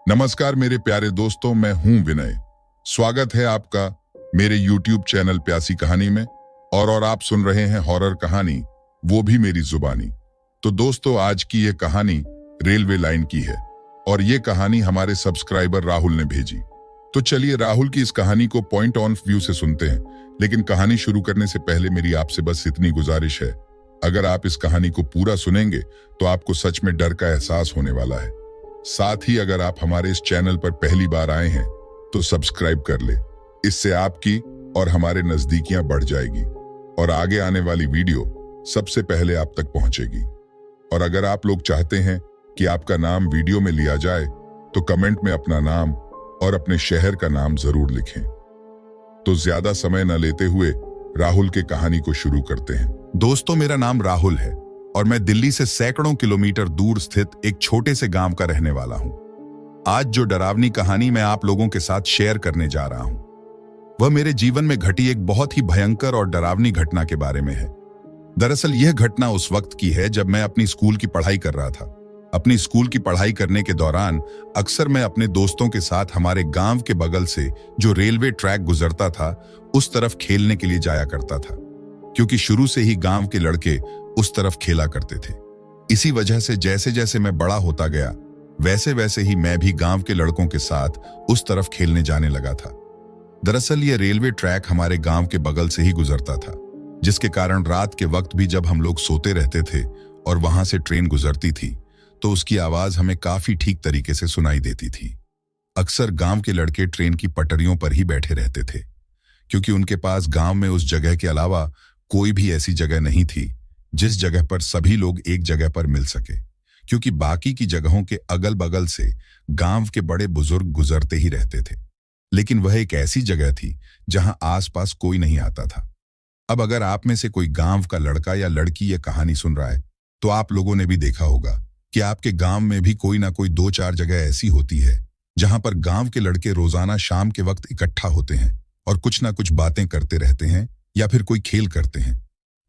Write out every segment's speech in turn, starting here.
नमस्कार मेरे प्यारे दोस्तों, मैं हूं विनय। स्वागत है आपका मेरे YouTube चैनल प्यासी कहानी में। और आप सुन रहे हैं हॉरर कहानी, वो भी मेरी जुबानी। तो दोस्तों, आज की ये कहानी रेलवे लाइन की है और ये कहानी हमारे सब्सक्राइबर राहुल ने भेजी। तो चलिए राहुल की इस कहानी को पॉइंट ऑन व्यू से सुनते हैं। लेकिन कहानी शुरू करने से पहले मेरी आपसे बस इतनी गुजारिश है, अगर आप इस कहानी को पूरा सुनेंगे तो आपको सच में डर का एहसास होने वाला है। साथ ही अगर आप हमारे इस चैनल पर पहली बार आए हैं तो सब्सक्राइब कर ले। इससे आपकी और हमारे नजदीकियां बढ़ जाएगी और आगे आने वाली वीडियो सबसे पहले आप तक पहुंचेगी। और अगर आप लोग चाहते हैं कि आपका नाम वीडियो में लिया जाए तो कमेंट में अपना नाम और अपने शहर का नाम जरूर लिखें। तो ज्यादा समय न लेते हुए राहुल के कहानी को शुरू करते हैं। दोस्तों, मेरा नाम राहुल है और मैं दिल्ली से सैकड़ों किलोमीटर दूर स्थित एक छोटे से गांव का रहने वाला हूं। आज जो डरावनी कहानी मैं आप लोगों के साथ शेयर करने जा रहा हूं, वह मेरे जीवन में घटी एक बहुत ही भयंकर और डरावनी घटना के बारे में है। दरअसल यह घटना उस वक्त की है जब मैं अपनी स्कूल की पढ़ाई कर रहा था। अपनी स्कूल की पढ़ाई करने के दौरान अक्सर मैं अपने दोस्तों के साथ हमारे गांव के बगल से जो रेलवे ट्रैक गुजरता था उस तरफ खेलने के लिए जाया करता था, क्योंकि शुरू से ही गांव के लड़के उस तरफ खेला करते थे। इसी वजह से जैसे जैसे मैं बड़ा होता गया वैसे वैसे ही मैं भी गांव के लड़कों के साथ उस तरफ खेलने जाने लगा था। दरअसल यह रेलवे ट्रैक हमारे गांव के बगल से ही गुजरता था, जिसके कारण रात के वक्त भी जब हम लोग सोते रहते थे और वहां से ट्रेन गुजरती थी तो उसकी आवाज हमें काफी ठीक तरीके से सुनाई देती थी। अक्सर गांव के लड़के ट्रेन की पटरियों पर ही बैठे रहते थे, क्योंकि उनके पास गांव में उस जगह के अलावा कोई भी ऐसी जगह नहीं थी जिस जगह पर सभी लोग एक जगह पर मिल सके, क्योंकि बाकी की जगहों के अगल बगल से गांव के बड़े बुजुर्ग गुजरते ही रहते थे। लेकिन वह एक ऐसी जगह थी जहां आसपास कोई नहीं आता था। अब अगर आप में से कोई गांव का लड़का या लड़की यह कहानी सुन रहा है तो आप लोगों ने भी देखा होगा कि आपके गांव में भी कोई ना कोई 2-4 जगह ऐसी होती है जहां पर गांव के लड़के रोजाना शाम के वक्त इकट्ठा होते हैं और कुछ ना कुछ बातें करते रहते हैं या फिर कोई खेल करते हैं।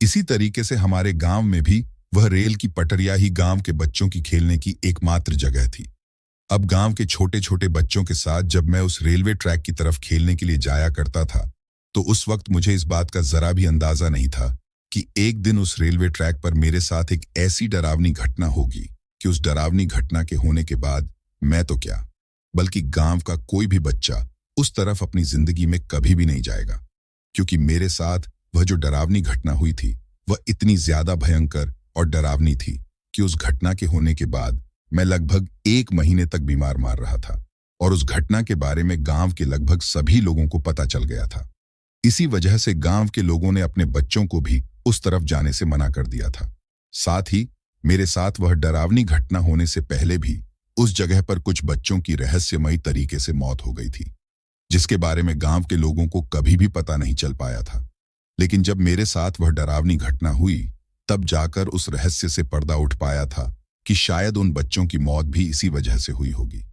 इसी तरीके से हमारे गांव में भी वह रेल की पटरियां ही गांव के बच्चों की खेलने की एकमात्र जगह थी। अब गांव के छोटे छोटे बच्चों के साथ जब मैं उस रेलवे ट्रैक की तरफ खेलने के लिए जाया करता था तो उस वक्त मुझे इस बात का जरा भी अंदाजा नहीं था कि एक दिन उस रेलवे ट्रैक पर मेरे साथ एक ऐसी डरावनी घटना होगी कि उस डरावनी घटना के होने के बाद मैं तो क्या, बल्कि गांव का कोई भी बच्चा उस तरफ अपनी जिंदगी में कभी भी नहीं जाएगा, क्योंकि मेरे साथ वह जो डरावनी घटना हुई थी वह इतनी ज्यादा भयंकर और डरावनी थी कि उस घटना के होने के बाद मैं लगभग 1 महीने तक बीमार मार रहा था और उस घटना के बारे में गांव के लगभग सभी लोगों को पता चल गया था। इसी वजह से गांव के लोगों ने अपने बच्चों को भी उस तरफ जाने से मना कर दिया था। साथ ही मेरे साथ वह डरावनी घटना होने से पहले भी उस जगह पर कुछ बच्चों की रहस्यमयी तरीके से मौत हो गई थी, जिसके बारे में गांव के लोगों को कभी भी पता नहीं चल पाया था। लेकिन जब मेरे साथ वह डरावनी घटना हुई तब जाकर उस रहस्य से पर्दा उठ पाया था कि शायद उन बच्चों की मौत भी इसी वजह से हुई होगी।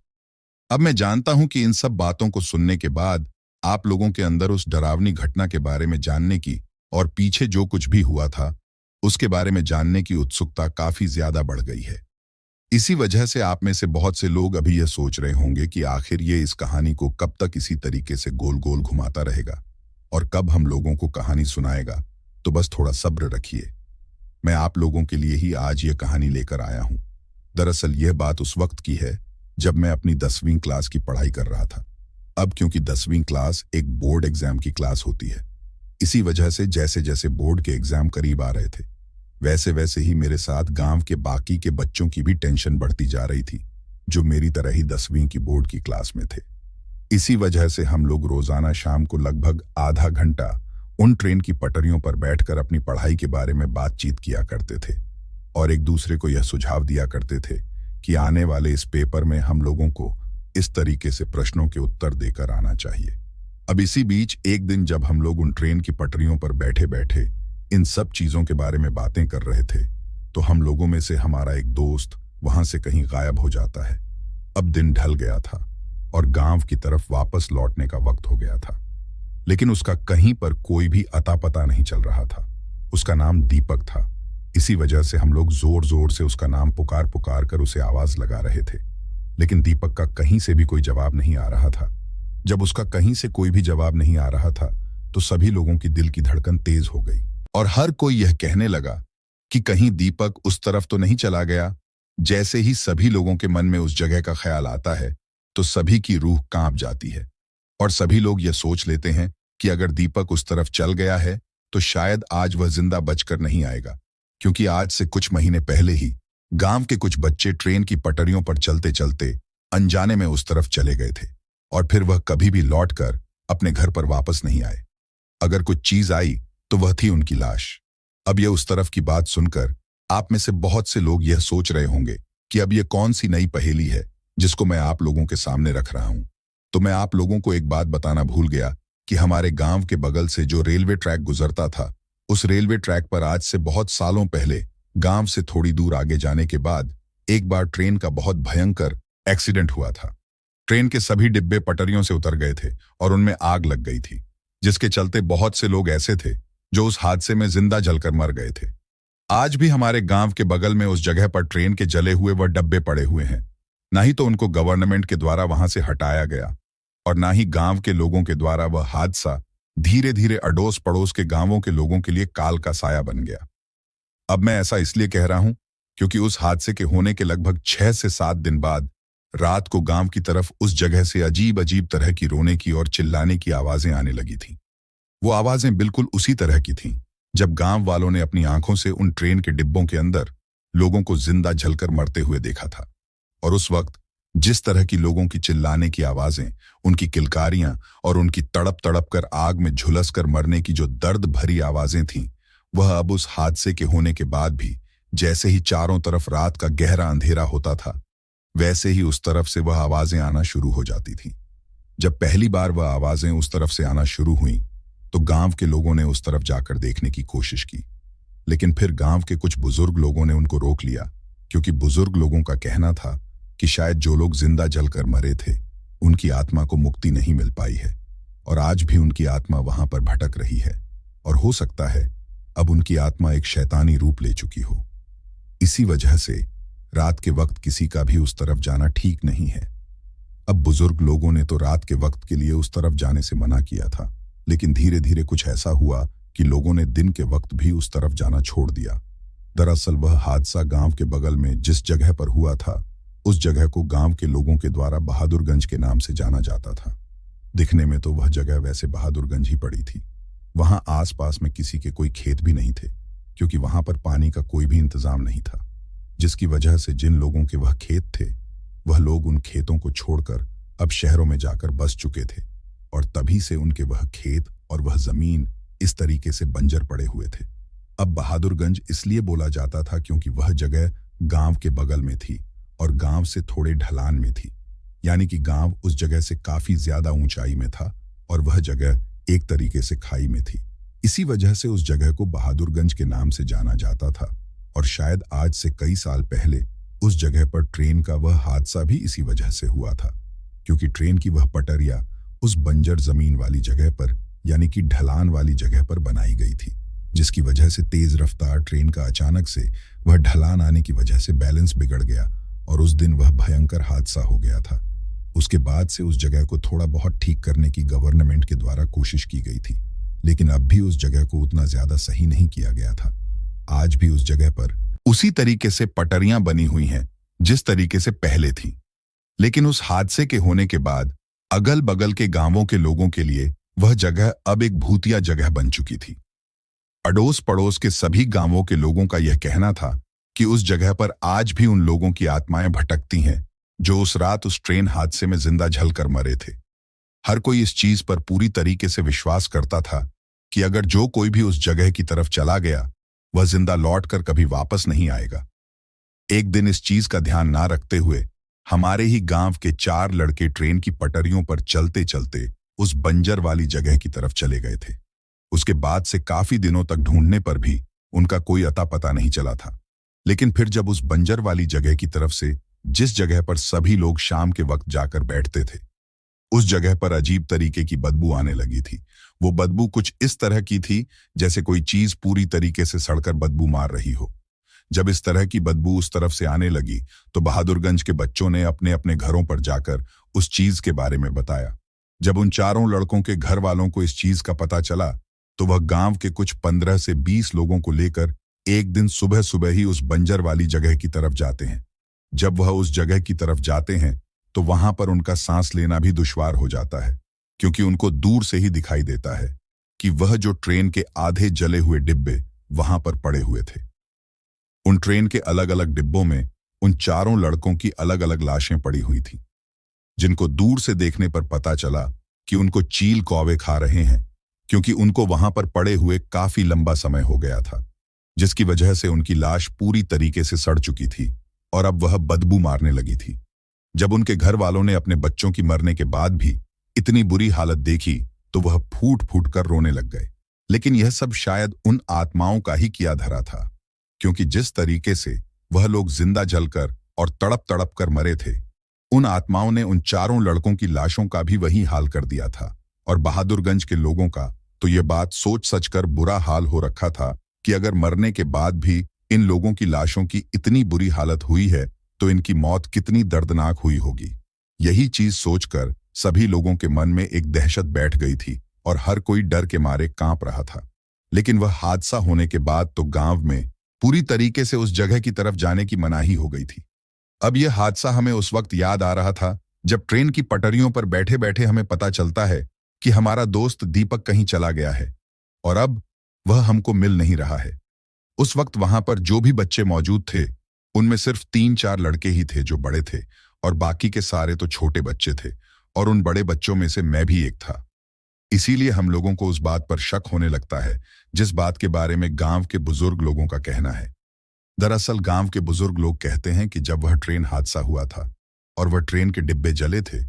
अब मैं जानता हूं कि इन सब बातों को सुनने के बाद आप लोगों के अंदर उस डरावनी घटना के बारे में जानने की और पीछे जो कुछ भी हुआ था उसके बारे में जानने की उत्सुकता काफी ज्यादा बढ़ गई है। इसी वजह से आप में से बहुत से लोग अभी यह सोच रहे होंगे कि आखिर ये इस कहानी को कब तक इसी तरीके से गोल गोल घुमाता रहेगा और कब हम लोगों को कहानी सुनाएगा। तो बस थोड़ा सब्र रखिए, मैं आप लोगों के लिए ही आज ये कहानी लेकर आया हूं। दरअसल यह बात उस वक्त की है जब मैं अपनी 10वीं क्लास की पढ़ाई कर रहा था। अब क्योंकि 10वीं क्लास एक बोर्ड एग्जाम की क्लास होती है, इसी वजह से जैसे जैसे बोर्ड के एग्जाम करीब आ रहे थे वैसे वैसे ही मेरे साथ गांव के बाकी के बच्चों की भी टेंशन बढ़ती जा रही थी, जो मेरी तरह ही 10वीं की बोर्ड की क्लास में थे। इसी वजह से हम लोग रोजाना शाम को लगभग आधा घंटा उन ट्रेन की पटरियों पर बैठकर अपनी पढ़ाई के बारे में बातचीत किया करते थे और एक दूसरे को यह सुझाव दिया करते थे कि आने वाले इस पेपर में हम लोगों को इस तरीके से प्रश्नों के उत्तर देकर आना चाहिए। अब इसी बीच एक दिन जब हम लोग उन ट्रेन की पटरियों पर बैठे बैठे इन सब चीजों के बारे में बातें कर रहे थे तो हम लोगों में से हमारा एक दोस्त वहां से कहीं गायब हो जाता है। अब दिन ढल गया था और गांव की तरफ वापस लौटने का वक्त हो गया था, लेकिन उसका कहीं पर कोई भी अता पता नहीं चल रहा था। उसका नाम दीपक था इसी वजह से हम लोग जोर जोर से उसका नाम पुकार पुकार कर उसे आवाज लगा रहे थे, लेकिन दीपक का कहीं से भी कोई जवाब नहीं आ रहा था। जब उसका कहीं से कोई भी जवाब नहीं आ रहा था तो सभी लोगों की दिल की धड़कन तेज हो गई और हर कोई यह कहने लगा कि कहीं दीपक उस तरफ तो नहीं चला गया। जैसे ही सभी लोगों के मन में उस जगह का ख्याल आता है तो सभी की रूह कांप जाती है और सभी लोग यह सोच लेते हैं कि अगर दीपक उस तरफ चल गया है तो शायद आज वह जिंदा बचकर नहीं आएगा, क्योंकि आज से कुछ महीने पहले ही गांव के कुछ बच्चे ट्रेन की पटरियों पर चलते चलते अनजाने में उस तरफ चले गए थे और फिर वह कभी भी लौटकर अपने घर पर वापस नहीं आए। अगर कुछ चीज आई तो वह थी उनकी लाश। अब यह उस तरफ की बात सुनकर आप में से बहुत से लोग यह सोच रहे होंगे कि अब यह कौन सी नई पहेली है जिसको मैं आप लोगों के सामने रख रहा हूं। तो मैं आप लोगों को एक बात बताना भूल गया कि हमारे गांव के बगल से जो रेलवे ट्रैक गुजरता था, उस रेलवे ट्रैक पर आज से बहुत सालों पहले गांव से थोड़ी दूर आगे जाने के बाद एक बार ट्रेन का बहुत भयंकर एक्सीडेंट हुआ था। ट्रेन के सभी डिब्बे पटरियों से उतर गए थे और उनमें आग लग गई थी, जिसके चलते बहुत से लोग ऐसे थे जो उस हादसे में जिंदा जलकर मर गए थे। आज भी हमारे गांव के बगल में उस जगह पर ट्रेन के जले हुए वह डब्बे पड़े हुए हैं। ना ही तो उनको गवर्नमेंट के द्वारा वहां से हटाया गया और ना ही गांव के लोगों के द्वारा वह हादसा धीरे धीरे अड़ोस पड़ोस के गांवों के लोगों के लिए काल का साया बन गया। अब मैं ऐसा इसलिए कह रहा हूं क्योंकि उस हादसे के होने के लगभग 6 से 7 दिन बाद रात को गांव की तरफ उस जगह से अजीब अजीब तरह की रोने की और चिल्लाने की आवाजें आने लगी थीं। वो आवाजें बिल्कुल उसी तरह की थीं जब गांव वालों ने अपनी आंखों से उन ट्रेन के डिब्बों के अंदर लोगों को जिंदा जलकर मरते हुए देखा था। और उस वक्त जिस तरह की लोगों की चिल्लाने की आवाजें, उनकी किलकारियां और उनकी तड़प तड़प कर आग में झुलस कर मरने की जो दर्द भरी आवाजें थीं, वह अब उस हादसे के होने के बाद भी जैसे ही चारों तरफ रात का गहरा अंधेरा होता था, वैसे ही उस तरफ से वह आवाजें आना शुरू हो जाती थीं। जब पहली बार वह आवाजें उस तरफ से आना शुरू हुईं, तो गांव के लोगों ने उस तरफ जाकर देखने की कोशिश की, लेकिन फिर गांव के कुछ बुजुर्ग लोगों ने उनको रोक लिया, क्योंकि बुजुर्ग लोगों का कहना था कि शायद जो लोग जिंदा जलकर मरे थे उनकी आत्मा को मुक्ति नहीं मिल पाई है और आज भी उनकी आत्मा वहां पर भटक रही है और हो सकता है अब उनकी आत्मा एक शैतानी रूप ले चुकी हो। इसी वजह से रात के वक्त किसी का भी उस तरफ जाना ठीक नहीं है। अब बुजुर्ग लोगों ने तो रात के वक्त के लिए उस तरफ जाने से मना किया था, लेकिन धीरे धीरे कुछ ऐसा हुआ कि लोगों ने दिन के वक्त भी उस तरफ जाना छोड़ दिया। दरअसल वह हादसा गांव के बगल में जिस जगह पर हुआ था, उस जगह को गांव के लोगों के द्वारा बहादुरगंज के नाम से जाना जाता था। दिखने में तो वह जगह वैसे बहादुरगंज ही पड़ी थी। वहां आसपास में किसी के कोई खेत भी नहीं थे, क्योंकि वहां पर पानी का कोई भी इंतजाम नहीं था, जिसकी वजह से जिन लोगों के वह खेत थे, वह लोग उन खेतों को छोड़कर अब शहरों में जाकर बस चुके थे और तभी से उनके वह खेत और वह जमीन इस तरीके से बंजर पड़े हुए थे। अब बहादुरगंज इसलिए बोला जाता था क्योंकि वह जगह गांव के बगल में थी और गांव से थोड़े ढलान में थी, यानी कि गांव उस जगह से काफी ज्यादा ऊंचाई में था और वह जगह एक तरीके से खाई में थी। इसी वजह से उस जगह को बहादुरगंज के नाम से जाना जाता था और शायद आज से कई साल पहले उस जगह पर ट्रेन का वह हादसा भी इसी वजह से हुआ था, क्योंकि ट्रेन की वह पटरिया उस बंजर जमीन वाली जगह पर, यानी कि ढलान वाली जगह पर बनाई गई थी, जिसकी वजह से तेज रफ्तार ट्रेन का अचानक से वह ढलान आने की वजह से बैलेंस बिगड़ गया और उस दिन वह भयंकर हादसा हो गया था। उसके बाद से उस जगह को थोड़ा बहुत ठीक करने की गवर्नमेंट के द्वारा कोशिश की गई थी, लेकिन अब भी उस जगह को उतना ज्यादा सही नहीं किया गया था। आज भी उस जगह पर उसी तरीके से पटरियां बनी हुई हैं जिस तरीके से पहले थी, लेकिन उस हादसे के होने के बाद अगल बगल के गांवों के लोगों के लिए वह जगह अब एक भूतिया जगह बन चुकी थी। अड़ोस पड़ोस के सभी गांवों के लोगों का यह कहना था कि उस जगह पर आज भी उन लोगों की आत्माएं भटकती हैं जो उस रात उस ट्रेन हादसे में जिंदा जलकर मरे थे। हर कोई इस चीज पर पूरी तरीके से विश्वास करता था कि अगर जो कोई भी उस जगह की तरफ चला गया, वह जिंदा लौटकर कभी वापस नहीं आएगा। एक दिन इस चीज का ध्यान ना रखते हुए हमारे ही गांव के 4 लड़के ट्रेन की पटरियों पर चलते चलते उस बंजर वाली जगह की तरफ चले गए थे। उसके बाद से काफी दिनों तक ढूंढने पर भी उनका कोई अता पता नहीं चला था, लेकिन फिर जब उस बंजर वाली जगह की तरफ से जिस जगह पर सभी लोग शाम के वक्त जाकर बैठते थे, उस जगह पर अजीब तरीके की बदबू आने लगी थी। वो बदबू कुछ इस तरह की थी जैसे कोई चीज पूरी तरीके से सड़कर बदबू मार रही हो, जब इस तरह की बदबू उस तरफ से आने लगी तो बहादुरगंज के बच्चों ने अपने अपने घरों पर जाकर उस चीज के बारे में बताया। जब उन चारों लड़कों के घर वालों को इस चीज का पता चला तो वह गांव के कुछ 15 से 20 लोगों को लेकर एक दिन सुबह सुबह ही उस बंजर वाली जगह की तरफ जाते हैं। जब वह उस जगह की तरफ जाते हैं तो वहां पर उनका सांस लेना भी दुश्वार हो जाता है, क्योंकि उनको दूर से ही दिखाई देता है कि वह जो ट्रेन के आधे जले हुए डिब्बे वहां पर पड़े हुए थे। उन ट्रेन के अलग अलग डिब्बों में उन चारों लड़कों की अलग अलग लाशें पड़ी हुई थीं, जिनको दूर से देखने पर पता चला कि उनको चील कौवे खा रहे हैं, क्योंकि उनको वहां पर पड़े हुए काफी लंबा समय हो गया था, जिसकी वजह से उनकी लाश पूरी तरीके से सड़ चुकी थी और अब वह बदबू मारने लगी थी। जब उनके घर वालों ने अपने बच्चों की मरने के बाद भी इतनी बुरी हालत देखी तो वह फूट फूट कर रोने लग गए। लेकिन यह सब शायद उन आत्माओं का ही किया धरा था, क्योंकि जिस तरीके से वह लोग जिंदा जलकर और तड़प तड़प कर मरे थे, उन आत्माओं ने उन चारों लड़कों की लाशों का भी वही हाल कर दिया था। और बहादुरगंज के लोगों का तो यह बात सोच सच कर बुरा हाल हो रखा था कि अगर मरने के बाद भी इन लोगों की लाशों की इतनी बुरी हालत हुई है तो इनकी मौत कितनी दर्दनाक हुई होगी। यही चीज सोचकर सभी लोगों के मन में एक दहशत बैठ गई थी और हर कोई डर के मारे कांप रहा था। लेकिन वह हादसा होने के बाद तो गांव में पूरी तरीके से उस जगह की तरफ जाने की मनाही हो गई थी। अब यह हादसा हमें उस वक्त याद आ रहा था जब ट्रेन की पटरियों पर बैठे बैठे हमें पता चलता है कि हमारा दोस्त दीपक कहीं चला गया है और अब वह हमको मिल नहीं रहा है। उस वक्त वहां पर जो भी बच्चे मौजूद थे उनमें सिर्फ 3-4 लड़के ही थे जो बड़े थे और बाकी के सारे तो छोटे बच्चे थे, और उन बड़े बच्चों में से मैं भी एक था। इसीलिए हम लोगों को उस बात पर शक होने लगता है जिस बात के बारे में गांव के बुजुर्ग लोगों का कहना है। दरअसल गांव के बुजुर्ग लोग कहते हैं कि जब वह ट्रेन हादसा हुआ था और वह ट्रेन के डिब्बे जले थे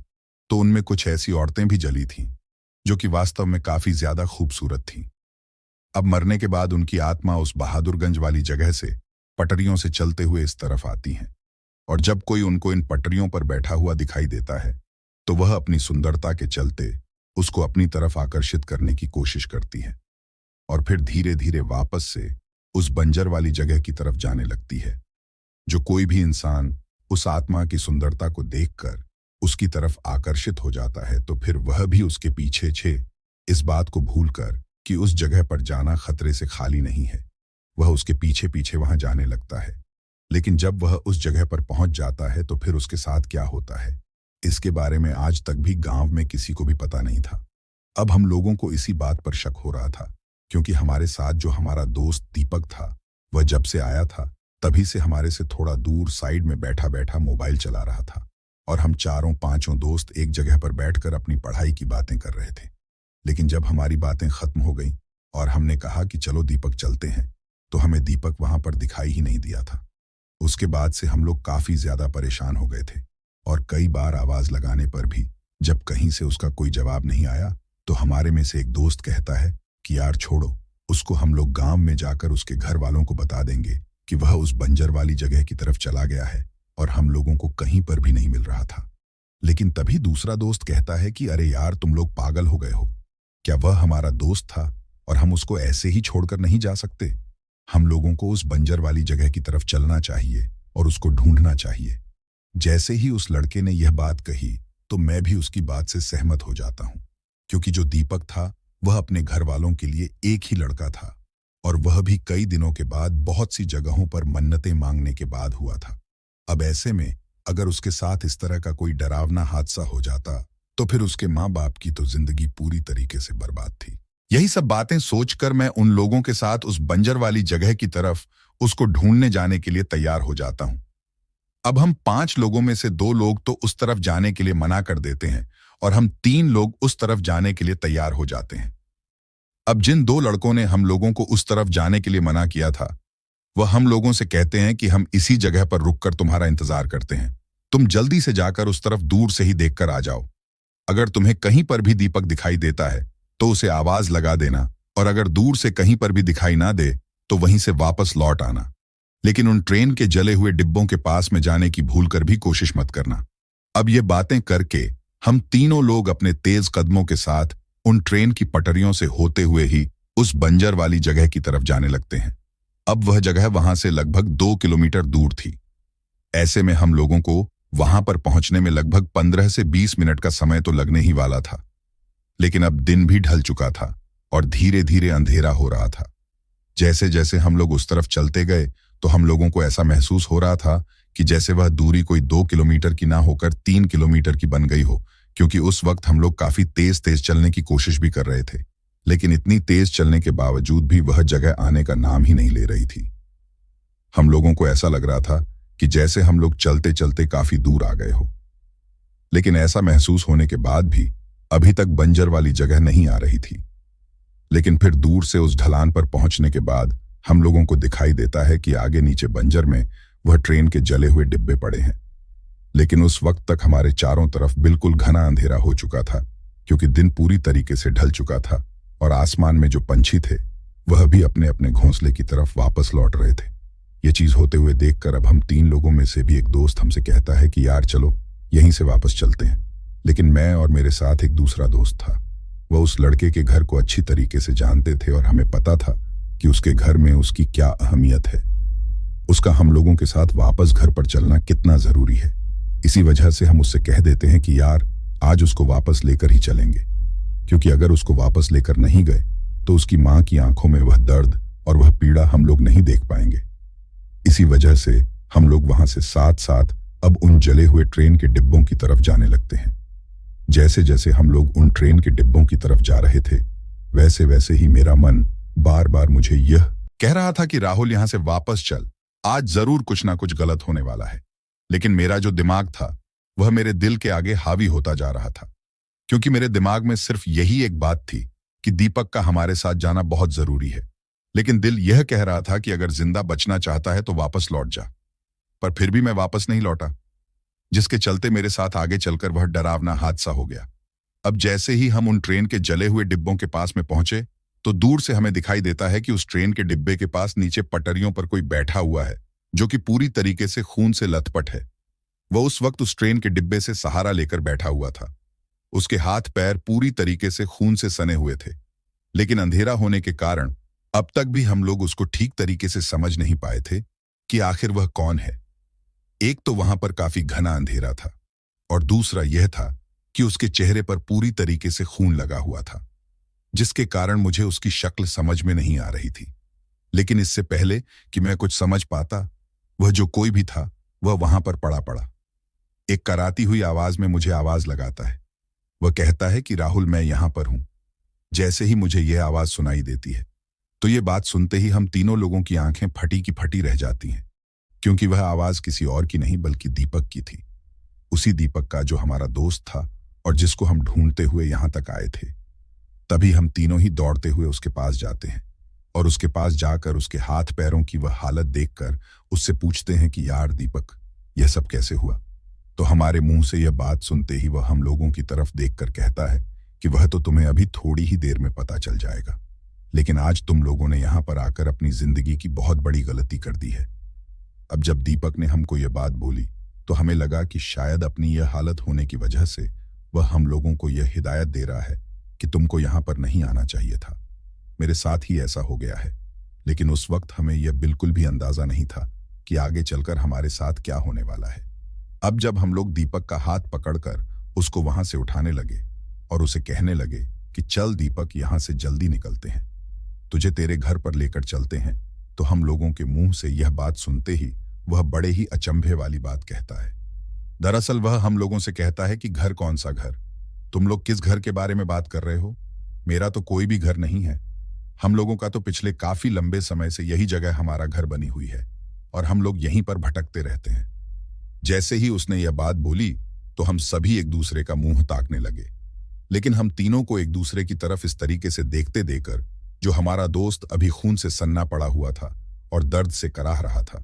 तो उनमें कुछ ऐसी औरतें भी जली थीं जो कि वास्तव में काफी ज्यादा खूबसूरत थीं। अब मरने के बाद उनकी आत्मा उस बहादुरगंज वाली जगह से पटरियों से चलते हुए इस तरफ आती हैं, और जब कोई उनको इन पटरियों पर बैठा हुआ दिखाई देता है तो वह अपनी सुंदरता के चलते उसको अपनी तरफ आकर्षित करने की कोशिश करती है और फिर धीरे धीरे वापस से उस बंजर वाली जगह की तरफ जाने लगती है। जो कोई भी इंसान उस आत्मा की सुंदरता को देखकर उसकी तरफ आकर्षित हो जाता है तो फिर वह भी उसके पीछे इस बात को भूलकर कि उस जगह पर जाना खतरे से खाली नहीं है, वह उसके पीछे पीछे वहां जाने लगता है। लेकिन जब वह उस जगह पर पहुंच जाता है तो फिर उसके साथ क्या होता है इसके बारे में आज तक भी गांव में किसी को भी पता नहीं था। अब हम लोगों को इसी बात पर शक हो रहा था, क्योंकि हमारे साथ जो हमारा दोस्त दीपक था वह जब से आया था तभी से हमारे से थोड़ा दूर साइड में बैठा बैठा मोबाइल चला रहा था, और हम 4-5 दोस्त एक जगह पर बैठकर अपनी पढ़ाई की बातें कर रहे थे। लेकिन जब हमारी बातें खत्म हो गईं और हमने कहा कि चलो दीपक चलते हैं, तो हमें दीपक वहां पर दिखाई ही नहीं दिया था। उसके बाद से हम लोग काफी ज्यादा परेशान हो गए थे, और कई बार आवाज लगाने पर भी जब कहीं से उसका कोई जवाब नहीं आया तो हमारे में से एक दोस्त कहता है कि यार छोड़ो उसको, हम लोग गांव में जाकर उसके घर वालों को बता देंगे कि वह उस बंजर वाली जगह की तरफ चला गया है और हम लोगों को कहीं पर भी नहीं मिल रहा था। लेकिन तभी दूसरा दोस्त कहता है कि अरे यार तुम लोग पागल हो गए हो, क्या वह हमारा दोस्त था और हम उसको ऐसे ही छोड़कर नहीं जा सकते? हम लोगों को उस बंजर वाली जगह की तरफ चलना चाहिए और उसको ढूंढना चाहिए। जैसे ही उस लड़के ने यह बात कही तो मैं भी उसकी बात से सहमत हो जाता हूं, क्योंकि जो दीपक था वह अपने घर वालों के लिए एक ही लड़का था, और वह भी कई दिनों के बाद बहुत सी जगहों पर मन्नतें मांगने के बाद हुआ था। अब ऐसे में अगर उसके साथ इस तरह का कोई डरावना हादसा हो जाता तो फिर उसके माँ बाप की तो जिंदगी पूरी तरीके से बर्बाद थी। यही सब बातें सोचकर मैं उन लोगों के साथ उस बंजर वाली जगह की तरफ उसको ढूंढने जाने के लिए तैयार हो जाता हूं। अब हम 5 लोगों में से 2 लोग तो उस तरफ जाने के लिए मना कर देते हैं और हम 3 लोग उस तरफ जाने के लिए तैयार हो जाते हैं। अब जिन 2 लड़कों ने हम लोगों को उस तरफ जाने के लिए मना किया था वह हम लोगों से कहते हैं कि हम इसी जगह पर रुककर तुम्हारा इंतजार करते हैं, तुम जल्दी से जाकर उस तरफ दूर से ही देखकर आ जाओ। अगर तुम्हें कहीं पर भी दीपक दिखाई देता है तो उसे आवाज लगा देना, और अगर दूर से कहीं पर भी दिखाई ना दे तो वहीं से वापस लौट आना। लेकिन उन ट्रेन के जले हुए डिब्बों के पास में जाने की भूल कर भी कोशिश मत करना। अब ये बातें करके हम तीनों लोग अपने तेज कदमों के साथ उन ट्रेन की पटरियों से होते हुए ही उस बंजर वाली जगह की तरफ जाने लगते हैं। अब वह जगह वहां से लगभग 2 किलोमीटर दूर थी। ऐसे में हम लोगों को वहां पर पहुंचने में लगभग 15 से 20 मिनट का समय तो लगने ही वाला था। लेकिन अब दिन भी ढल चुका था और धीरे धीरे अंधेरा हो रहा था। जैसे जैसे हम लोग उस तरफ चलते गए तो हम लोगों को ऐसा महसूस हो रहा था कि जैसे वह दूरी कोई 2 किलोमीटर की ना होकर 3 किलोमीटर की बन गई हो, क्योंकि उस वक्त हम लोग काफी तेज तेज चलने की कोशिश भी कर रहे थे। लेकिन इतनी तेज चलने के बावजूद भी वह जगह आने का नाम ही नहीं ले रही थी। हम लोगों को ऐसा लग रहा था कि जैसे हम लोग चलते चलते काफी दूर आ गए हो। लेकिन ऐसा महसूस होने के बाद भी अभी तक बंजर वाली जगह नहीं आ रही थी। लेकिन फिर दूर से उस ढलान पर पहुंचने के बाद हम लोगों को दिखाई देता है कि आगे नीचे बंजर में वह ट्रेन के जले हुए डिब्बे पड़े हैं। लेकिन उस वक्त तक हमारे चारों तरफ बिल्कुल घना अंधेरा हो चुका था, क्योंकि दिन पूरी तरीके से ढल चुका था और आसमान में जो पंछी थे वह भी अपने अपने घोंसले की तरफ वापस लौट रहे थे। ये चीज होते हुए देखकर अब हम 3 लोगों में से भी एक दोस्त हमसे कहता है कि यार चलो यहीं से वापस चलते हैं। लेकिन मैं और मेरे साथ एक दूसरा दोस्त था। वह उस लड़के के घर को अच्छी तरीके से जानते थे और हमें पता था कि उसके घर में उसकी क्या अहमियत है, उसका हम लोगों के साथ वापस घर पर चलना कितना जरूरी है। इसी वजह से हम उससे कह देते हैं कि यार आज उसको वापस लेकर ही चलेंगे, क्योंकि अगर उसको वापस लेकर नहीं गए तो उसकी मां की आंखों में वह दर्द और वह पीड़ा हम लोग नहीं देख पाएंगे। इसी वजह से हम लोग वहां से साथ साथ अब उन जले हुए ट्रेन के डिब्बों की तरफ जाने लगते हैं। जैसे जैसे हम लोग उन ट्रेन के डिब्बों की तरफ जा रहे थे वैसे वैसे ही मेरा मन बार बार मुझे यह कह रहा था कि राहुल यहां से वापस चल, आज जरूर कुछ ना कुछ गलत होने वाला है। लेकिन मेरा जो दिमाग था वह मेरे दिल के आगे हावी होता जा रहा था, क्योंकि मेरे दिमाग में सिर्फ यही एक बात थी कि दीपक का हमारे साथ जाना बहुत जरूरी है। लेकिन दिल यह कह रहा था कि अगर जिंदा बचना चाहता है तो वापस लौट जा। पर फिर भी मैं वापस नहीं लौटा, जिसके चलते मेरे साथ आगे चलकर वह डरावना हादसा हो गया। अब जैसे ही हम उन ट्रेन के जले हुए डिब्बों के पास में पहुंचे तो दूर से हमें दिखाई देता है कि उस ट्रेन के डिब्बे के पास नीचे पटरियों पर कोई बैठा हुआ है, जो कि पूरी तरीके से खून से लथपथ है। वह उस वक्त उस ट्रेन के डिब्बे से सहारा लेकर बैठा हुआ था। उसके हाथ पैर पूरी तरीके से खून से सने हुए थे। लेकिन अंधेरा होने के कारण अब तक भी हम लोग उसको ठीक तरीके से समझ नहीं पाए थे कि आखिर वह कौन है। एक तो वहां पर काफी घना अंधेरा था और दूसरा यह था कि उसके चेहरे पर पूरी तरीके से खून लगा हुआ था, जिसके कारण मुझे उसकी शक्ल समझ में नहीं आ रही थी। लेकिन इससे पहले कि मैं कुछ समझ पाता, वह जो कोई भी था वह वहां पर पड़ा। एक कराती हुई आवाज में मुझे आवाज लगाता है। वह कहता है कि राहुल मैं यहां पर हूं। जैसे ही मुझे यह आवाज सुनाई देती है तो ये बात सुनते ही हम तीनों लोगों की आंखें फटी की फटी रह जाती हैं, क्योंकि वह आवाज किसी और की नहीं बल्कि दीपक की थी। उसी दीपक का जो हमारा दोस्त था और जिसको हम ढूंढते हुए यहां तक आए थे। तभी हम तीनों ही दौड़ते हुए उसके पास जाते हैं और उसके पास जाकर उसके हाथ पैरों की वह हालत देखकर उससे पूछते हैं कि यार दीपक, यह सब कैसे हुआ? तो हमारे मुंह से यह बात सुनते ही वह हम लोगों की तरफ देखकर कहता है कि वह तो तुम्हें अभी थोड़ी ही देर में पता चल जाएगा, लेकिन आज तुम लोगों ने यहां पर आकर अपनी जिंदगी की बहुत बड़ी गलती कर दी है। अब जब दीपक ने हमको यह बात बोली तो हमें लगा कि शायद अपनी यह हालत होने की वजह से वह हम लोगों को यह हिदायत दे रहा है कि तुमको यहां पर नहीं आना चाहिए था। मेरे साथ ही ऐसा हो गया है, लेकिन उस वक्त हमें यह बिल्कुल भी अंदाजा नहीं था कि आगे चलकर हमारे साथ क्या होने वाला है। अब जब हम लोग दीपक का हाथ पकड़कर उसको वहां से उठाने लगे और उसे कहने लगे कि चल दीपक, यहां से जल्दी निकलते हैं, तुझे तेरे घर पर लेकर चलते हैं, तो हम लोगों के मुंह से यह बात सुनते ही वह बड़े ही अचंभे वाली बात कहता है। दरअसल वह हम लोगों से कहता है कि घर कौन सा घर? तुम लोग किस घर के बारे में बात कर रहे हो? मेरा तो कोई भी घर नहीं है। हम लोगों का तो पिछले काफी लंबे समय से यही जगह हमारा घर बनी हुई है और हम लोग यहीं पर भटकते रहते हैं। जैसे ही उसने यह बात बोली तो हम सभी एक दूसरे का मुंह ताकने लगे, लेकिन हम तीनों को एक दूसरे की तरफ इस तरीके से देखते देकर जो हमारा दोस्त अभी खून से सन्ना पड़ा हुआ था और दर्द से कराह रहा था,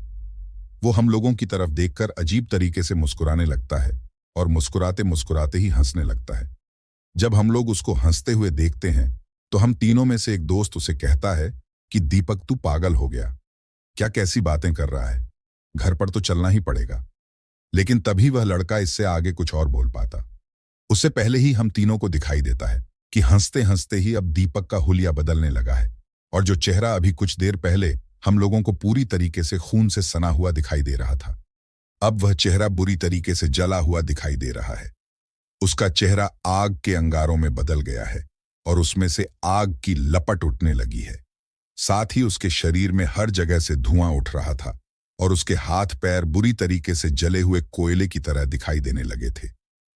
वो हम लोगों की तरफ देखकर अजीब तरीके से मुस्कुराने लगता है और मुस्कुराते मुस्कुराते ही हंसने लगता है। जब हम लोग उसको हंसते हुए देखते हैं तो हम तीनों में से एक दोस्त उसे कहता है कि दीपक तू पागल हो गया, क्या कैसी बातें कर रहा है, घर पर तो चलना ही पड़ेगा। लेकिन तभी वह लड़का इससे आगे कुछ और बोल पाता। उससे पहले ही हम तीनों को दिखाई देता है कि हंसते हंसते ही अब दीपक का हुलिया बदलने लगा है और जो चेहरा अभी कुछ देर पहले हम लोगों को पूरी तरीके से खून से सना हुआ दिखाई दे रहा था। अब वह चेहरा बुरी तरीके से जला हुआ दिखाई दे रहा है। उसका चेहरा आग के अंगारों में बदल गया है और उसमें से आग की लपट उठने लगी है। साथ ही उसके शरीर में हर जगह से धुआं उठ रहा था और उसके हाथ पैर बुरी तरीके से जले हुए कोयले की तरह दिखाई देने लगे थे।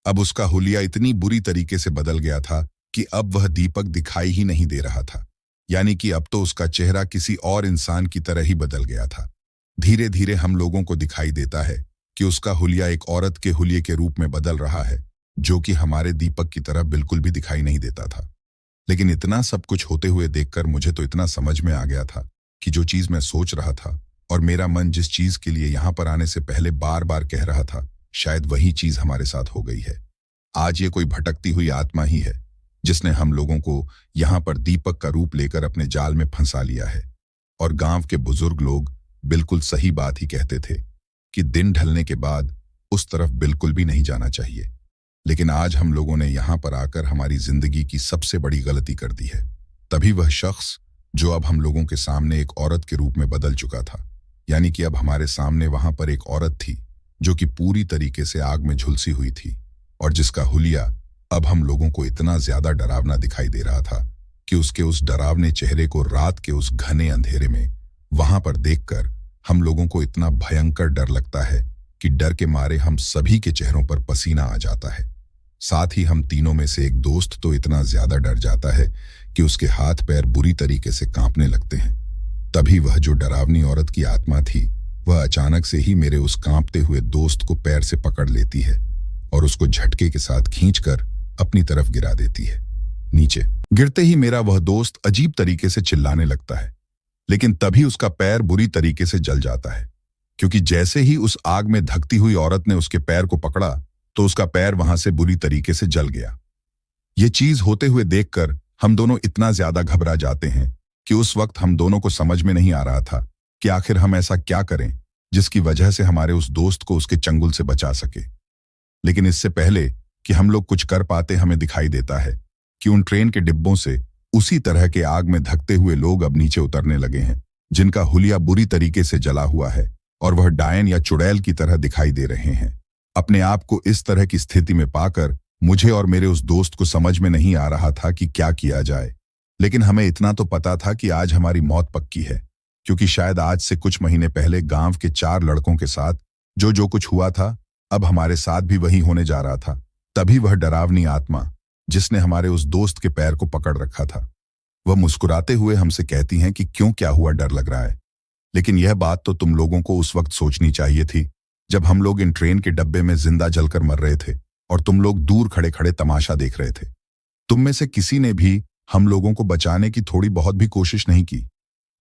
अब उसका हुलिया इतनी बुरी तरीके से बदल गया था कि अब वह दीपक दिखाई ही नहीं दे रहा था, यानी कि अब तो उसका चेहरा किसी और इंसान की तरह ही बदल गया था। धीरे धीरे हम लोगों को दिखाई देता है कि उसका हुलिया एक औरत के हुलिये के रूप में बदल रहा है, जो कि हमारे दीपक की तरह बिल्कुल भी दिखाई नहीं देता था। लेकिन इतना सब कुछ होते हुए देखकर मुझे तो इतना समझ में आ गया था कि जो चीज मैं सोच रहा था और मेरा मन जिस चीज के लिए यहां पर आने से पहले बार बार कह रहा था, शायद वही चीज हमारे साथ हो गई है। आज ये कोई भटकती हुई आत्मा ही है जिसने हम लोगों को यहां पर दीपक का रूप लेकर अपने जाल में फंसा लिया है। और गांव के बुजुर्ग लोग बिल्कुल सही बात ही कहते थे कि दिन ढलने के बाद उस तरफ बिल्कुल भी नहीं जाना चाहिए। लेकिन आज हम लोगों ने यहां पर आकर हमारी जिंदगी की सबसे बड़ी गलती कर दी है। तभी वह शख्स जो अब हम लोगों के सामने एक औरत के रूप में बदल चुका था, यानी कि अब हमारे सामने वहां पर एक औरत थी जो कि पूरी तरीके से आग में झुलसी हुई थी और जिसका हुलिया अब हम लोगों को इतना ज्यादा डरावना दिखाई दे रहा था कि उसके उस डरावने चेहरे को रात के उस घने अंधेरे में वहां पर देखकर हम लोगों को इतना भयंकर डर लगता है कि डर के मारे हम सभी के चेहरों पर पसीना आ जाता है। साथ ही हम तीनों में से एक दोस्त तो इतना ज्यादा डर जाता है कि उसके हाथ पैर बुरी तरीके से कांपने लगते हैं। तभी वह जो डरावनी औरत की आत्मा थी, वह अचानक से ही मेरे उस कांपते हुए दोस्त को पैर से पकड़ लेती है और उसको झटके के साथ खींचकर अपनी तरफ गिरा देती है। नीचे गिरते ही मेरा वह दोस्त अजीब तरीके से चिल्लाने लगता है, लेकिन तभी उसका पैर बुरी तरीके से जल जाता है, क्योंकि जैसे ही उस आग में धकती हुई औरत ने उसके पैर को पकड़ा तो उसका पैर वहां से बुरी तरीके से जल गया। ये चीज होते हुए देखकर हम दोनों इतना ज्यादा घबरा जाते हैं कि उस वक्त हम दोनों को समझ में नहीं आ रहा था कि आखिर हम ऐसा क्या करें जिसकी वजह से हमारे उस दोस्त को उसके चंगुल से बचा सके। लेकिन इससे पहले कि हम लोग कुछ कर पाते, हमें दिखाई देता है कि उन ट्रेन के डिब्बों से उसी तरह के आग में धकते हुए लोग अब नीचे उतरने लगे हैं, जिनका हुलिया बुरी तरीके से जला हुआ है और वह डायन या चुड़ैल की तरह दिखाई दे रहे हैं। अपने आप को इस तरह की स्थिति में पाकर मुझे और मेरे उस दोस्त को समझ में नहीं आ रहा था कि क्या किया जाए। लेकिन हमें इतना तो पता था कि आज हमारी मौत पक्की है, क्योंकि शायद आज से कुछ महीने पहले गांव के 4 लड़कों के साथ जो कुछ हुआ था, अब हमारे साथ भी वही होने जा रहा था। तभी वह डरावनी आत्मा जिसने हमारे उस दोस्त के पैर को पकड़ रखा था, वह मुस्कुराते हुए हमसे कहती हैं कि क्यों, क्या हुआ, डर लग रहा है। लेकिन यह बात तो तुम लोगों को उस वक्त सोचनी चाहिए थी जब हम लोग इन ट्रेन के डब्बे में जिंदा जलकर मर रहे थे और तुम लोग दूर खड़े खड़े तमाशा देख रहे थे। तुम में से किसी ने भी हम लोगों को बचाने की थोड़ी बहुत भी कोशिश नहीं की।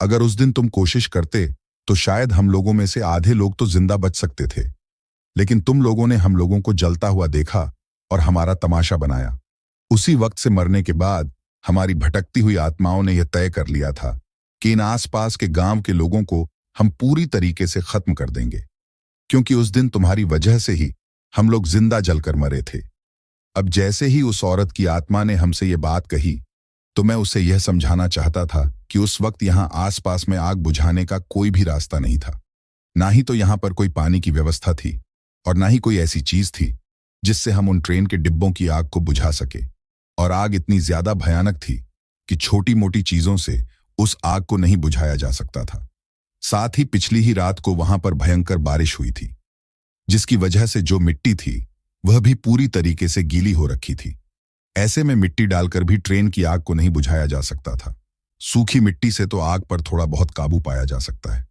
अगर उस दिन तुम कोशिश करते तो शायद हम लोगों में से आधे लोग तो जिंदा बच सकते थे। लेकिन तुम लोगों ने हम लोगों को जलता हुआ देखा और हमारा तमाशा बनाया। उसी वक्त से मरने के बाद हमारी भटकती हुई आत्माओं ने यह तय कर लिया था कि इन आसपास के गांव के लोगों को हम पूरी तरीके से खत्म कर देंगे, क्योंकि उस दिन तुम्हारी वजह से ही हम लोग जिंदा जलकर मरे थे। अब जैसे ही उस औरत की आत्मा ने हमसे ये बात कही तो मैं उसे यह समझाना चाहता था कि उस वक्त यहां आसपास में आग बुझाने का कोई भी रास्ता नहीं था। ना ही तो यहां पर कोई पानी की व्यवस्था थी और ना ही कोई ऐसी चीज थी जिससे हम उन ट्रेन के डिब्बों की आग को बुझा सके। और आग इतनी ज्यादा भयानक थी कि छोटी मोटी चीजों से उस आग को नहीं बुझाया जा सकता था। साथ ही पिछली ही रात को वहां पर भयंकर बारिश हुई थी, जिसकी वजह से जो मिट्टी थी वह भी पूरी तरीके से गीली हो रखी थी। ऐसे में मिट्टी डालकर भी ट्रेन की आग को नहीं बुझाया जा सकता था। सूखी मिट्टी से तो आग पर थोड़ा बहुत काबू पाया जा सकता है,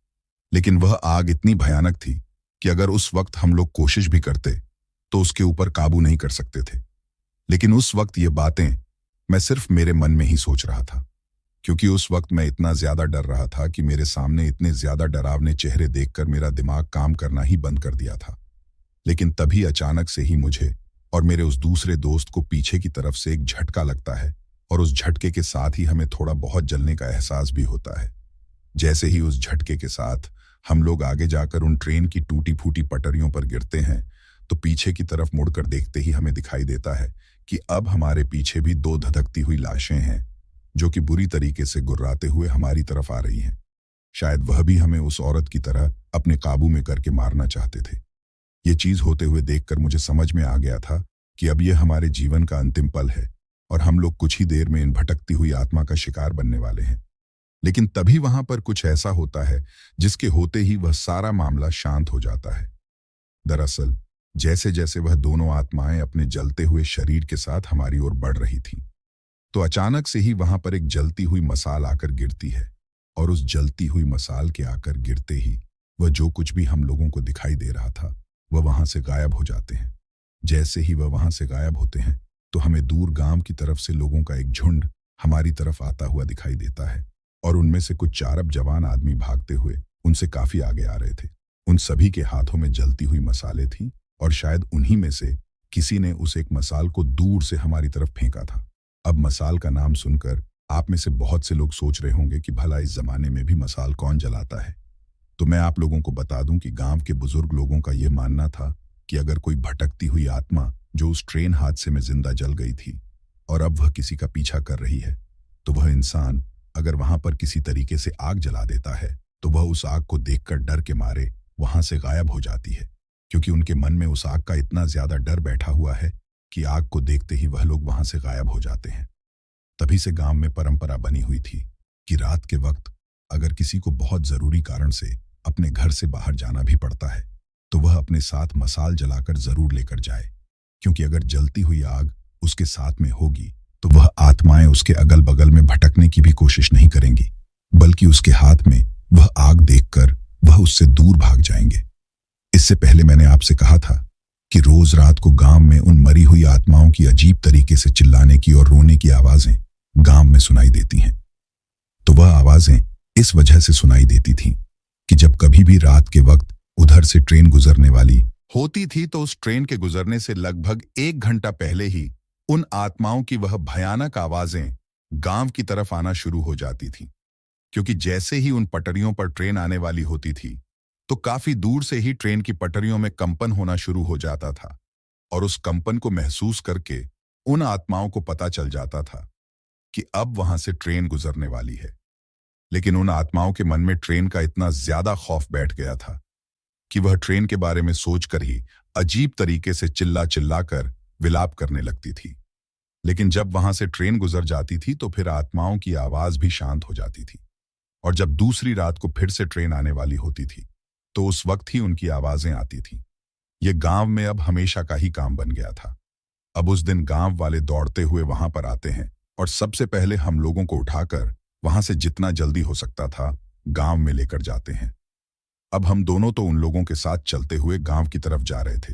लेकिन वह आग इतनी भयानक थी कि अगर उस वक्त हम लोग कोशिश भी करते तो उसके ऊपर काबू नहीं कर सकते थे। लेकिन उस वक्त ये बातें मैं सिर्फ मेरे मन में ही सोच रहा था, क्योंकि उस वक्त मैं इतना ज्यादा डर रहा था कि मेरे सामने इतने ज्यादा डरावने चेहरे देखकर मेरा दिमाग काम करना ही बंद कर दिया था। लेकिन तभी अचानक से ही मुझे और मेरे उस दूसरे दोस्त को पीछे की तरफ से एक झटका लगता है और उस झटके के साथ ही हमें थोड़ा बहुत जलने का एहसास भी होता है। जैसे ही उस झटके के साथ हम लोग आगे जाकर उन ट्रेन की टूटी फूटी पटरियों पर गिरते हैं तो पीछे की तरफ मुड़कर देखते ही हमें दिखाई देता है कि अब हमारे पीछे भी 2 धधकती हुई लाशें हैं जो कि बुरी तरीके से गुर्राते हुए हमारी तरफ आ रही हैं। शायद वह भी हमें उस औरत की तरह अपने काबू में करके मारना चाहते थे। ये चीज होते हुए देखकर मुझे समझ में आ गया था कि अब यह हमारे जीवन का अंतिम पल है और हम लोग कुछ ही देर में इन भटकती हुई आत्मा का शिकार बनने वाले हैं। लेकिन तभी वहां पर कुछ ऐसा होता है जिसके होते ही वह सारा मामला शांत हो जाता है। दरअसल जैसे जैसे वह दोनों आत्माएं अपने जलते हुए शरीर के साथ हमारी ओर बढ़ रही थीं, तो अचानक से ही वहां पर एक जलती हुई मसाल आकर गिरती है और उस जलती हुई मसाल के आकर गिरते ही वह जो कुछ भी हम लोगों को दिखाई दे रहा था वह वहां से गायब हो जाते हैं। जैसे ही वह वहां से गायब होते हैं तो हमें दूर गांव की तरफ से लोगों का एक झुंड हमारी तरफ आता हुआ दिखाई देता है और उनमें से कुछ 4 अरब जवान आदमी भागते हुए उनसे काफी आगे आ रहे थे। उन सभी के हाथों में जलती हुई मसालें थीं और शायद उन्हीं में से किसी ने उस एक मसाल को दूर से हमारी तरफ फेंका था। अब मसाल का नाम सुनकर आप में से बहुत से लोग सोच रहे होंगे कि भला इस जमाने में भी मसाल कौन जलाता है। तो मैं आप लोगों को बता दूं कि गांव के बुजुर्ग लोगों का यह मानना था कि अगर कोई भटकती हुई आत्मा जो उस ट्रेन हादसे में जिंदा जल गई थी और अब वह किसी का पीछा कर रही है, तो वह इंसान अगर वहां पर किसी तरीके से आग जला देता है तो वह उस आग को देखकर डर के मारे वहां से गायब हो जाती है, क्योंकि उनके मन में उस आग का इतना ज्यादा डर बैठा हुआ है कि आग को देखते ही वह लोग वहां से गायब हो जाते हैं। तभी से गांव में परंपरा बनी हुई थी कि रात के वक्त अगर किसी को बहुत जरूरी कारण से अपने घर से बाहर जाना भी पड़ता है तो वह अपने साथ मसाल जलाकर जरूर लेकर जाए, क्योंकि अगर जलती हुई आग उसके साथ में होगी तो वह आत्माएं उसके अगल बगल में भटकने की भी कोशिश नहीं करेंगी, बल्कि उसके हाथ में वह आग देखकर वह उससे दूर भाग जाएंगे। इससे पहले मैंने आपसे कहा था कि रोज रात को गांव में उन मरी हुई आत्माओं की अजीब तरीके से चिल्लाने की और रोने की आवाजें गांव में सुनाई देती हैं। तो वह आवाजें इस वजह से सुनाई देती थीं कि जब कभी भी रात के वक्त उधर से ट्रेन गुजरने वाली होती थी तो उस ट्रेन के गुजरने से लगभग 1 घंटा पहले ही उन आत्माओं की वह भयानक आवाजें गांव की तरफ आना शुरू हो जाती थीं, क्योंकि जैसे ही उन पटरियों पर ट्रेन आने वाली होती थी तो काफी दूर से ही ट्रेन की पटरियों में कंपन होना शुरू हो जाता था और उस कंपन को महसूस करके उन आत्माओं को पता चल जाता था कि अब वहां से ट्रेन गुजरने वाली है। लेकिन उन आत्माओं के मन में ट्रेन का इतना ज्यादा खौफ बैठ गया था कि वह ट्रेन के बारे में सोचकर ही अजीब तरीके से चिल्ला चिल्लाकर विलाप करने लगती थी। लेकिन जब वहां से ट्रेन गुजर जाती थी तो फिर आत्माओं की आवाज भी शांत हो जाती थी और जब दूसरी रात को फिर से ट्रेन आने वाली होती थी तो उस वक्त ही उनकी आवाजें आती थीं। यह गांव में अब हमेशा का ही काम बन गया था। अब उस दिन गांव वाले दौड़ते हुए वहां पर आते हैं और सबसे पहले हम लोगों को उठाकर वहां से जितना जल्दी हो सकता था गांव में लेकर जाते हैं। अब हम दोनों तो उन लोगों के साथ चलते हुए गांव की तरफ जा रहे थे,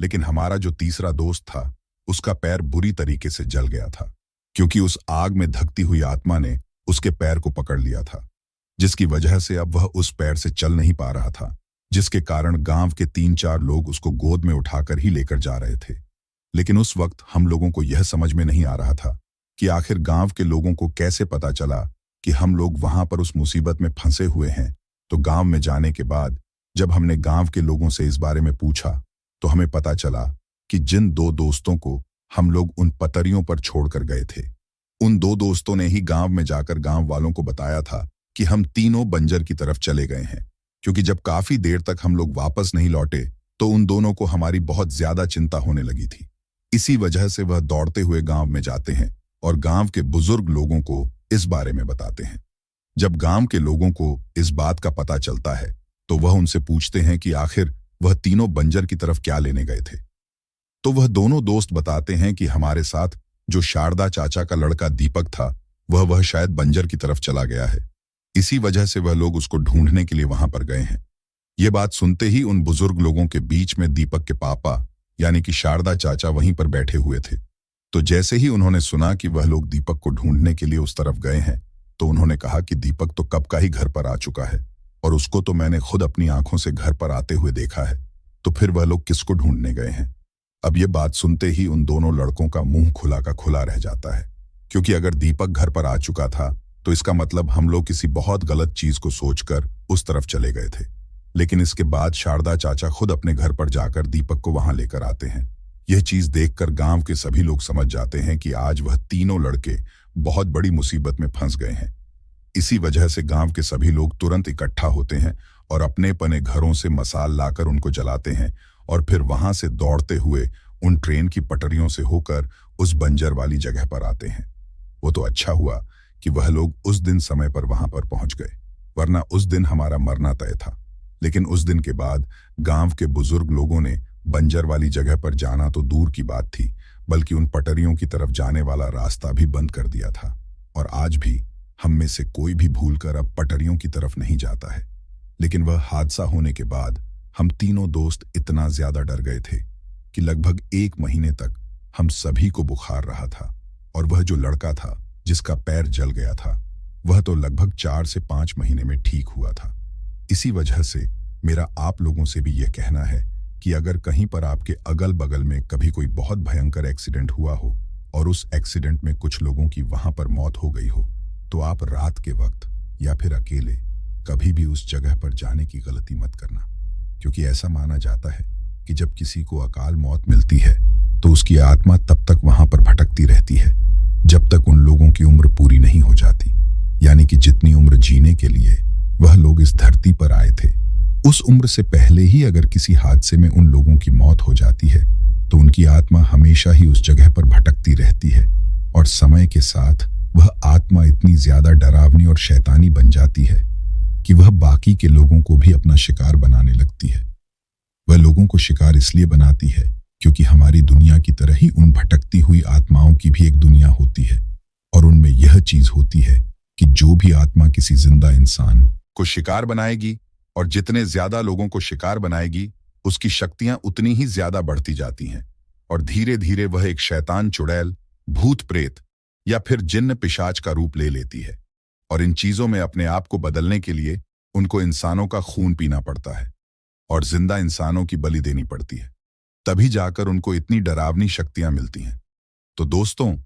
लेकिन हमारा जो तीसरा दोस्त था उसका पैर बुरी तरीके से जल गया था, क्योंकि उस आग में धकती हुई आत्मा ने उसके पैर को पकड़ लिया था, जिसकी वजह से अब वह उस पैर से चल नहीं पा रहा था, जिसके कारण गांव के 3-4 लोग उसको गोद में उठाकर ही लेकर जा रहे थे। लेकिन उस वक्त हम लोगों को यह समझ में नहीं आ रहा था कि आखिर गांव के लोगों को कैसे पता चला कि हम लोग वहां पर उस मुसीबत में फंसे हुए हैं। तो गांव में जाने के बाद जब हमने गांव के लोगों से इस बारे में पूछा तो हमें पता चला कि जिन 2 दोस्तों को हम लोग उन पटरियों पर छोड़कर गए थे, उन 2 दोस्तों ने ही गांव में जाकर गांव वालों को बताया था कि हम तीनों बंजर की तरफ चले गए हैं, क्योंकि जब काफी देर तक हम लोग वापस नहीं लौटे तो उन दोनों को हमारी बहुत ज्यादा चिंता होने लगी थी। इसी वजह से वह दौड़ते हुए गांव में जाते हैं और गांव के बुजुर्ग लोगों को इस बारे में बताते हैं। जब गांव के लोगों को इस बात का पता चलता है तो वह उनसे पूछते हैं कि आखिर वह तीनों बंजर की तरफ क्या लेने गए थे। तो वह दोनों दोस्त बताते हैं कि हमारे साथ जो शारदा चाचा का लड़का दीपक था वह शायद बंजर की तरफ चला गया है, इसी वजह से वह लोग उसको ढूंढने के लिए वहां पर गए हैं। ये बात सुनते ही उन बुजुर्ग लोगों के बीच में दीपक के पापा यानी कि शारदा चाचा वहीं पर बैठे हुए थे। तो जैसे ही उन्होंने सुना कि वह लोग दीपक को ढूंढने के लिए उस तरफ गए हैं तो उन्होंने कहा कि दीपक तो कब का ही घर पर आ चुका है और उसको तो मैंने खुद अपनी आंखों से घर पर आते हुए देखा है, तो फिर वह लोग किसको ढूंढने गए हैं। अब ये बात सुनते ही उन दोनों लड़कों का मुंह खुला का खुला रह जाता है, क्योंकि अगर दीपक घर पर आ चुका था तो इसका मतलब हम लोग किसी बहुत गलत चीज को सोचकर उस तरफ चले गए थे। लेकिन इसके बाद शारदा चाचा खुद अपने घर पर जाकर दीपक को वहां लेकर आते हैं। यह चीज देखकर गांव के सभी लोग समझ जाते हैं कि आज वह तीनों लड़के बहुत बड़ी मुसीबत में फंस गए हैं। इसी वजह से गांव के सभी लोग तुरंत इकट्ठा होते हैं और अपने पने घरों से मसाल लाकर उनको जलाते हैं और फिर वहां से दौड़ते हुए उन ट्रेन की पटरियों से होकर उस बंजर वाली जगह पर आते हैं। वो तो अच्छा हुआ कि वह लोग उस दिन समय पर वहां पर पहुंच गए, वरना उस दिन हमारा मरना तय था। लेकिन उस दिन के बाद गांव के बुजुर्ग लोगों ने बंजर वाली जगह पर जाना तो दूर की बात थी, बल्कि उन पटरियों की तरफ जाने वाला रास्ता भी बंद कर दिया था। और आज भी हम में से कोई भी भूलकर अब पटरियों की तरफ नहीं जाता है। लेकिन वह हादसा होने के बाद हम तीनों दोस्त इतना ज्यादा डर गए थे कि लगभग 1 महीने तक हम सभी को बुखार रहा था। और वह जो लड़का था जिसका पैर जल गया था, वह तो लगभग 4 से 5 महीने में ठीक हुआ था। इसी वजह से मेरा आप लोगों से भी यह कहना है कि अगर कहीं पर आपके अगल बगल में कभी कोई बहुत भयंकर एक्सीडेंट हुआ हो और उस एक्सीडेंट में कुछ लोगों की वहां पर मौत हो गई हो, तो आप रात के वक्त या फिर अकेले कभी भी उस जगह पर जाने की गलती मत करना। क्योंकि ऐसा माना जाता है कि जब किसी को अकाल मौत मिलती है तो उसकी आत्मा तब तक वहां पर भटकती रहती है जब तक उन लोगों की उम्र पूरी नहीं हो जाती। यानी कि जितनी उम्र जीने के लिए वह लोग इस धरती पर आए थे, उस उम्र से पहले ही अगर किसी हादसे में उन लोगों की मौत हो जाती है तो उनकी आत्मा हमेशा ही उस जगह पर भटकती रहती है। और समय के साथ वह आत्मा इतनी ज्यादा डरावनी और शैतानी बन जाती है कि वह बाकी के लोगों को भी अपना शिकार बनाने लगती है। वह लोगों को शिकार इसलिए बनाती है क्योंकि हमारी दुनिया की तरह ही उन भटकती हुई आत्माओं की भी एक दुनिया होती है, और उनमें यह चीज होती है कि जो भी आत्मा किसी जिंदा इंसान को शिकार बनाएगी और जितने ज्यादा लोगों को शिकार बनाएगी, उसकी शक्तियां उतनी ही ज्यादा बढ़ती जाती हैं और धीरे धीरे वह एक शैतान, चुड़ैल, भूत प्रेत या फिर जिन्न पिशाच का रूप ले लेती है। और इन चीजों में अपने आप को बदलने के लिए उनको इंसानों का खून पीना पड़ता है और जिंदा इंसानों की बलि देनी पड़ती है, तभी जाकर उनको इतनी डरावनी शक्तियां मिलती हैं। तो दोस्तों,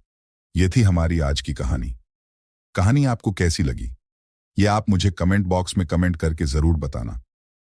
ये थी हमारी आज की कहानी। कहानी आपको कैसी लगी ये आप मुझे कमेंट बॉक्स में कमेंट करके जरूर बताना।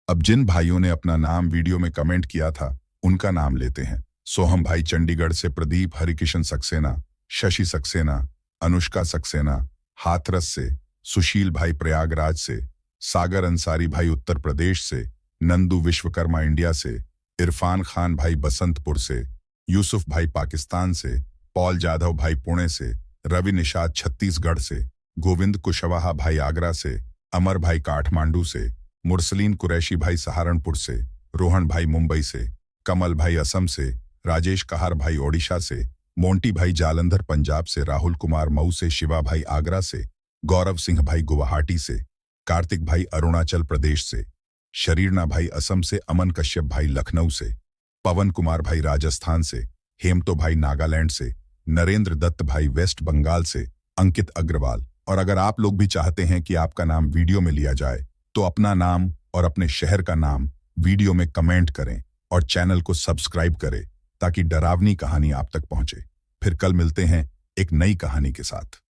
अब जिन भाइयों ने अपना नाम वीडियो में कमेंट किया था उनका नाम लेते हैं। सोहम भाई चंडीगढ़ से, प्रदीप हरिकिशन सक्सेना, शशि सक्सेना, अनुष्का सक्सेना हाथरस से, सुशील भाई प्रयागराज से, सागर अंसारी भाई उत्तर प्रदेश से, नंदू विश्वकर्मा इंडिया से, इरफान खान भाई बसंतपुर से, यूसुफ भाई पाकिस्तान से, पॉल जाधव भाई पुणे से, रवि निषाद छत्तीसगढ़ से, गोविंद कुशवाहा भाई आगरा से, अमर भाई काठमांडू से, मुरसलीन कुरैशी भाई सहारनपुर से, रोहन भाई मुंबई से, कमल भाई असम से, राजेश कहार भाई ओडिशा से, मोंटी भाई जालंधर पंजाब से, राहुल कुमार मऊ से, शिवा भाई आगरा से, गौरव सिंह भाई गुवाहाटी से, कार्तिक भाई अरुणाचल प्रदेश से, शरीरना भाई असम से, अमन कश्यप भाई लखनऊ से, पवन कुमार भाई राजस्थान से, हेमतो भाई नागालैंड से, नरेंद्र दत्त भाई वेस्ट बंगाल से, अंकित अग्रवाल। और अगर आप लोग भी चाहते हैं कि आपका नाम वीडियो में लिया जाए तो अपना नाम और अपने शहर का नाम वीडियो में कमेंट करें और चैनल को सब्सक्राइब करें ताकि डरावनी कहानी आप तक पहुंचे। फिर कल मिलते हैं एक नई कहानी के साथ।